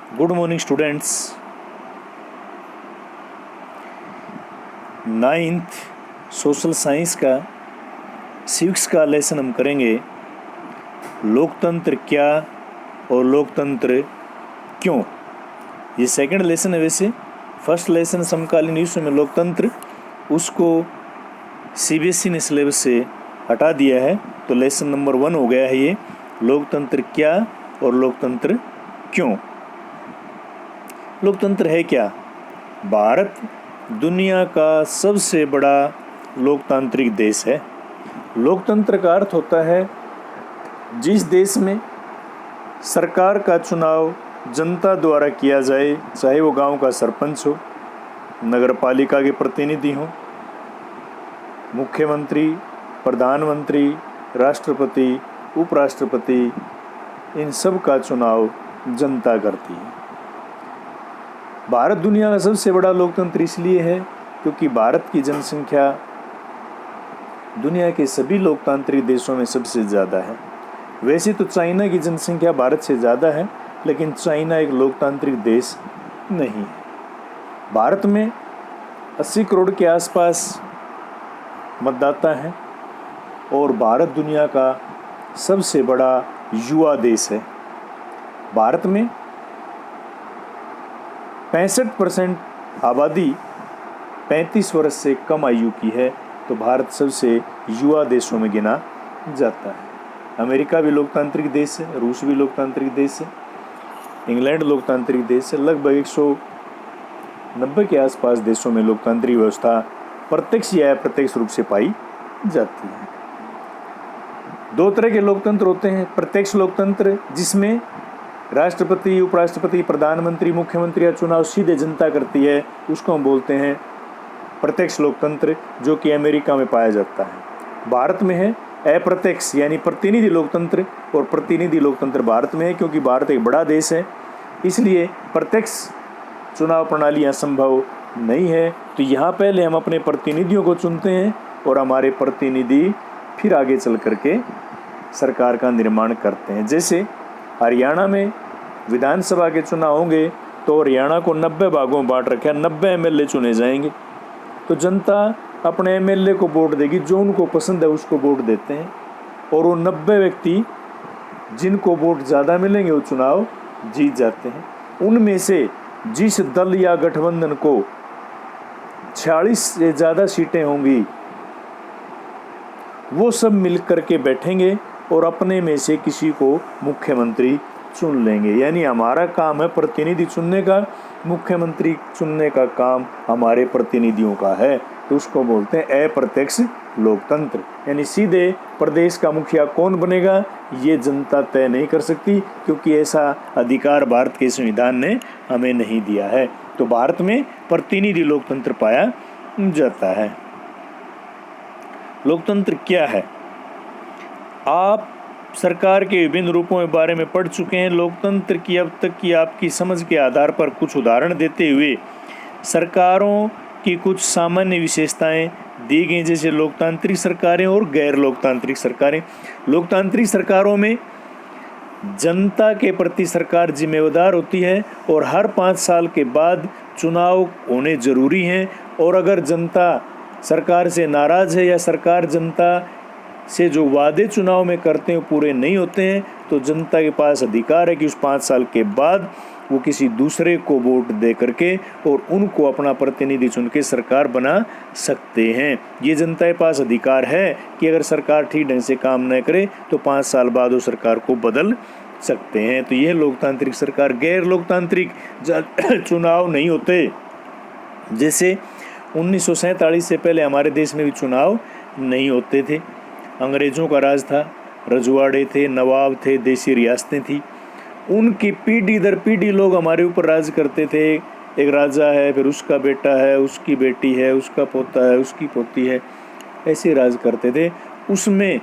Good morning students. 9th social science का civics का lesson हम करेंगे। लोकतंत्र क्या और लोकतंत्र क्यों। ये सेकंड लेसन है। वैसे फर्स्ट लेसन समकालीन विश्व में लोकतंत्र, उसको सीबीएसई ने सिलेबस से हटा दिया है, तो लेसन नंबर 1 हो गया है ये, लोकतंत्र क्या और लोकतंत्र क्यों। लोकतंत्र है क्या? भारत दुनिया का सबसे बड़ा लोकतांत्रिक देश है। लोकतंत्र का अर्थ होता है जिस देश में सरकार का चुनाव जनता द्वारा किया जाए, चाहे वो गांव का सरपंच हो, नगर पालिका के प्रतिनिधि हो, मुख्यमंत्री, प्रधानमंत्री, राष्ट्रपति, उपराष्ट्रपति, इन सब का चुनाव जनता करती है। भारत दुनिया का सबसे बड़ा लोकतंत्र इसलिए है क्योंकि भारत की जनसंख्या दुनिया के सभी लोकतांत्रिक देशों में सबसे ज़्यादा है। वैसे तो चाइना की जनसंख्या भारत से ज़्यादा है, लेकिन चाइना एक लोकतांत्रिक देश नहीं है। भारत में 80 करोड़ के आसपास मतदाता हैं और भारत दुनिया का सबसे बड़ा युवा देश है। भारत में 65% आबादी 35 वर्ष से कम आयु की है, तो भारत सबसे युवा देशों में गिना जाता है। अमेरिका भी लोकतांत्रिक देश है, रूस भी लोकतांत्रिक देश है, इंग्लैंड लोकतांत्रिक देश है। लगभग 190 के आसपास देशों में लोकतांत्रिक व्यवस्था प्रत्यक्ष या अप्रत्यक्ष रूप से पाई जाती है। 2 तरह के लोकतंत्र होते हैं। प्रत्यक्ष लोकतंत्र, जिसमें राष्ट्रपति, उपराष्ट्रपति, प्रधानमंत्री, मुख्यमंत्री का चुनाव सीधे जनता करती है, उसको हम बोलते हैं प्रत्यक्ष लोकतंत्र, जो कि अमेरिका में पाया जाता है। भारत में है अप्रत्यक्ष यानी प्रतिनिधि लोकतंत्र, और प्रतिनिधि लोकतंत्र भारत में है क्योंकि भारत एक बड़ा देश है, इसलिए प्रत्यक्ष चुनाव प्रणाली असंभव नहीं है। तो यहाँ पहले हम अपने प्रतिनिधियों को चुनते हैं और हमारे प्रतिनिधि फिर आगे चल करके सरकार का निर्माण करते हैं। जैसे हरियाणा में विधानसभा के चुनाव होंगे तो हरियाणा को 90 भागों में बांट रखा है, 90 एमएलए चुने जाएंगे। तो जनता अपने एमएलए को वोट देगी, जो उनको पसंद है उसको वोट देते हैं, और वो 90 व्यक्ति जिनको वोट ज़्यादा मिलेंगे वो चुनाव जीत जाते हैं। उनमें से जिस दल या गठबंधन को 46 से ज़्यादा सीटें होंगी, वो सब मिल करके बैठेंगे और अपने में से किसी को मुख्यमंत्री चुन लेंगे। यानी हमारा काम है प्रतिनिधि चुनने का, मुख्यमंत्री चुनने का काम हमारे प्रतिनिधियों का है, तो उसको बोलते हैं अप्रत्यक्ष लोकतंत्र। यानी सीधे प्रदेश का मुखिया कौन बनेगा ये जनता तय नहीं कर सकती, क्योंकि ऐसा अधिकार भारत के संविधान ने हमें नहीं दिया है। तो भारत में प्रतिनिधि लोकतंत्र पाया जाता है। लोकतंत्र क्या है? आप सरकार के विभिन्न रूपों के बारे में पढ़ चुके हैं। लोकतंत्र की अब तक की आपकी समझ के आधार पर कुछ उदाहरण देते हुए सरकारों की कुछ सामान्य विशेषताएं दी गई, जैसे लोकतांत्रिक सरकारें और गैर लोकतांत्रिक सरकारें। लोकतांत्रिक सरकारों में जनता के प्रति सरकार जिम्मेदार होती है और हर 5 साल के बाद चुनाव होने जरूरी हैं, और अगर जनता सरकार से नाराज़ है या सरकार जनता से जो वादे चुनाव में करते हैं पूरे नहीं होते हैं, तो जनता के पास अधिकार है कि उस 5 साल के बाद वो किसी दूसरे को वोट दे करके और उनको अपना प्रतिनिधि चुन के सरकार बना सकते हैं। ये जनता के पास अधिकार है कि अगर सरकार ठीक ढंग से काम न करे तो 5 साल बाद वो सरकार को बदल सकते हैं। तो यह लोकतांत्रिक सरकार। गैर लोकतांत्रिक चुनाव नहीं होते। जैसे 1947 से पहले हमारे देश में भी चुनाव नहीं होते थे। अंग्रेज़ों का राज था, रजवाड़े थे, नवाब थे, देसी रियासतें थी। उनकी पीढ़ी दर पीढ़ी लोग हमारे ऊपर राज करते थे। एक राजा है, फिर उसका बेटा है, उसकी बेटी है, उसका पोता है, उसकी पोती है, ऐसे राज करते थे। उसमें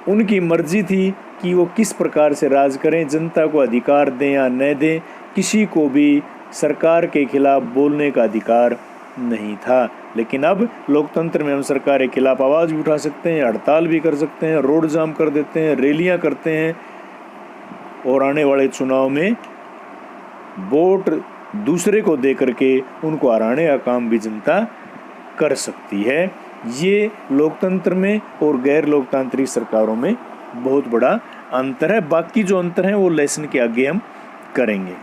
उनकी मर्जी थी कि वो किस प्रकार से राज करें, जनता को अधिकार दें या न दें। किसी को भी सरकार के खिलाफ बोलने का अधिकार नहीं था। लेकिन अब लोकतंत्र में हम सरकार के खिलाफ आवाज़ भी उठा सकते हैं, हड़ताल भी कर सकते हैं, रोड जाम कर देते हैं, रैलियां करते हैं, और आने वाले चुनाव में वोट दूसरे को दे करके उनको हराने का काम भी जनता कर सकती है। ये लोकतंत्र में और गैर लोकतांत्रिक सरकारों में बहुत बड़ा अंतर है। बाकी जो अंतर है वो लेसन के आगे हम करेंगे।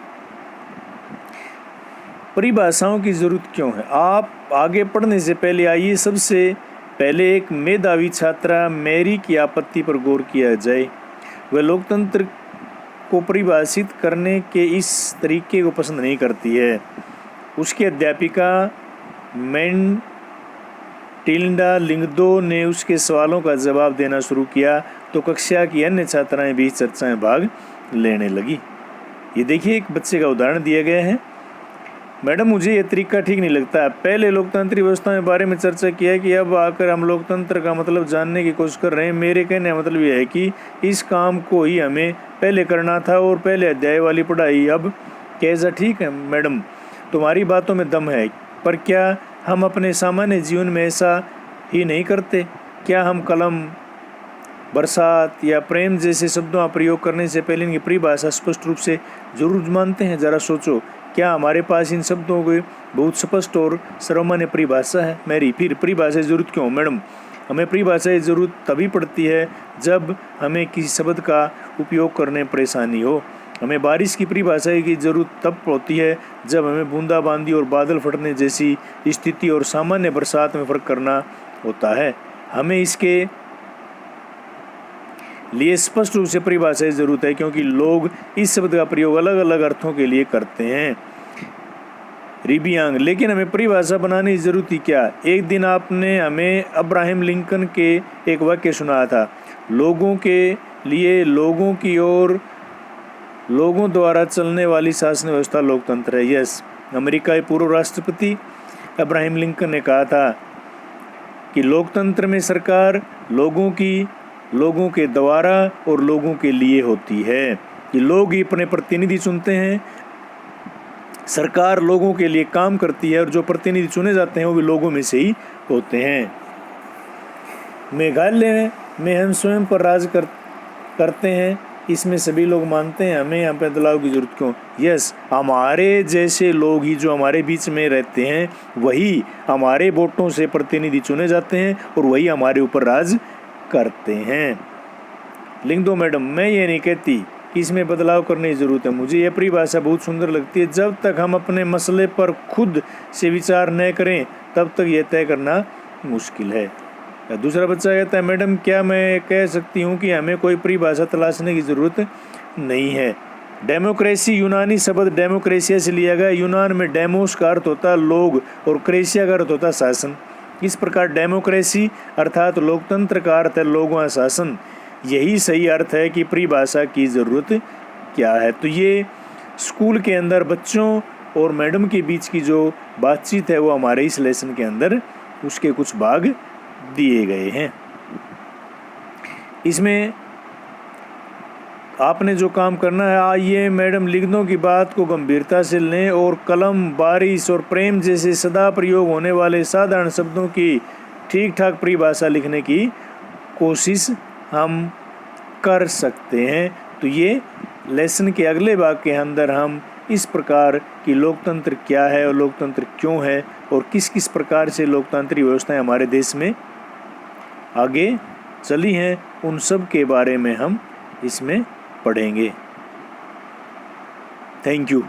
परिभाषाओं की जरूरत क्यों है? आप आगे पढ़ने से पहले आइए सबसे पहले एक मेधावी छात्रा मैरी की आपत्ति पर गौर किया जाए। वह लोकतंत्र को परिभाषित करने के इस तरीके को पसंद नहीं करती है। उसकी अध्यापिका टिल्डा लिंगदो ने उसके सवालों का जवाब देना शुरू किया तो कक्षा की अन्य छात्राएं भी चर्चा में भाग लेने लगी। ये देखिए, एक बच्चे का उदाहरण दिया गया है। मैडम, मुझे ये तरीका ठीक नहीं लगता। पहले लोकतांत्रिक व्यवस्था के बारे में चर्चा किया कि अब आकर हम लोकतंत्र का मतलब जानने की कोशिश कर रहे हैं। मेरे कहने का मतलब यह है कि इस काम को ही हमें पहले करना था और पहले अध्याय वाली पढ़ाई अब कैसा? ठीक है मैडम, तुम्हारी बातों में दम है, पर क्या हम अपने सामान्य जीवन में ऐसा ही नहीं करते? क्या हम कलम, बरसात या प्रेम जैसे शब्दों का प्रयोग करने से पहले इनकी परिभाषा स्पष्ट रूप से जरूर मानते हैं? जरा सोचो, क्या हमारे पास इन शब्दों की बहुत स्पष्ट और सर्वमान्य परिभाषा है? मेरी फिर परिभाषा की जरूरत क्यों? मैडम, हमें परिभाषा की जरूरत तभी पड़ती है जब हमें किसी शब्द का उपयोग करने में परेशानी हो। हमें बारिश की परिभाषा की जरूरत तब होती है जब हमें बूंदाबांदी और बादल फटने जैसी स्थिति और सामान्य बरसात में फर्क करना होता है। हमें इसके लिए स्पष्ट रूप से परिभाषा की जरूरत है क्योंकि लोग इस शब्द का प्रयोग अलग अलग अर्थों के लिए करते हैं। रिबियांग, लेकिन हमें परिभाषा बनाने की जरूरत ही क्या? एक दिन आपने हमें अब्राहम लिंकन के एक वाक्य सुनाया था, लोगों के लिए, लोगों की ओर, लोगों द्वारा चलने वाली शासन व्यवस्था लोकतंत्र है। यस, अमेरिका के पूर्व राष्ट्रपति अब्राहम लिंकन ने कहा था कि लोकतंत्र में सरकार लोगों की, लोगों के द्वारा और लोगों के लिए होती है। कि लोग ही अपने प्रतिनिधि चुनते हैं, सरकार लोगों के लिए काम करती है और जो प्रतिनिधि चुने जाते हैं वो भी लोगों में से ही होते हैं। मेघालय में हम स्वयं पर राज करते हैं, इसमें सभी लोग मानते हैं। हमें यहाँ पे बदलाव की जरूरत क्यों? यस, हमारे जैसे लोग ही जो हमारे बीच में रहते हैं वही हमारे वोटों से प्रतिनिधि चुने जाते हैं और वही हमारे ऊपर राज करते हैं। लिख दो मैडम, मैं ये नहीं कहती कि इसमें बदलाव करने की ज़रूरत है। मुझे यह परिभाषा बहुत सुंदर लगती है। जब तक हम अपने मसले पर खुद से विचार न करें तब तक यह तय करना मुश्किल है। दूसरा बच्चा कहता है, मैडम क्या मैं कह सकती हूँ कि हमें कोई परिभाषा तलाशने की ज़रूरत नहीं है? डेमोक्रेसी यूनानी शब्द डेमोक्रेसिया से लिया गया। यूनान में डेमोस का अर्थ होता है लोग और क्रेसिया का अर्थ होता है शासन। इस प्रकार डेमोक्रेसी अर्थात लोकतंत्र का अर्थ है लोगों का शासन। यही सही अर्थ है कि परिभाषा की ज़रूरत क्या है। तो ये स्कूल के अंदर बच्चों और मैडम के बीच की जो बातचीत है वो हमारे इस लेसन के अंदर उसके कुछ भाग दिए गए हैं। इसमें आपने जो काम करना है, आइए मैडम लिखनों की बात को गंभीरता से लें और कलम, बारिश और प्रेम जैसे सदा प्रयोग होने वाले साधारण शब्दों की ठीक ठाक परिभाषा लिखने की कोशिश हम कर सकते हैं। तो ये लेसन के अगले भाग के अंदर हम इस प्रकार की लोकतंत्र क्या है और लोकतंत्र क्यों है और किस किस प्रकार से लोकतांत्रिक व्यवस्थाएं हमारे देश में आगे चली हैं, उन सब के बारे में हम इसमें पढ़ेंगे। Thank you.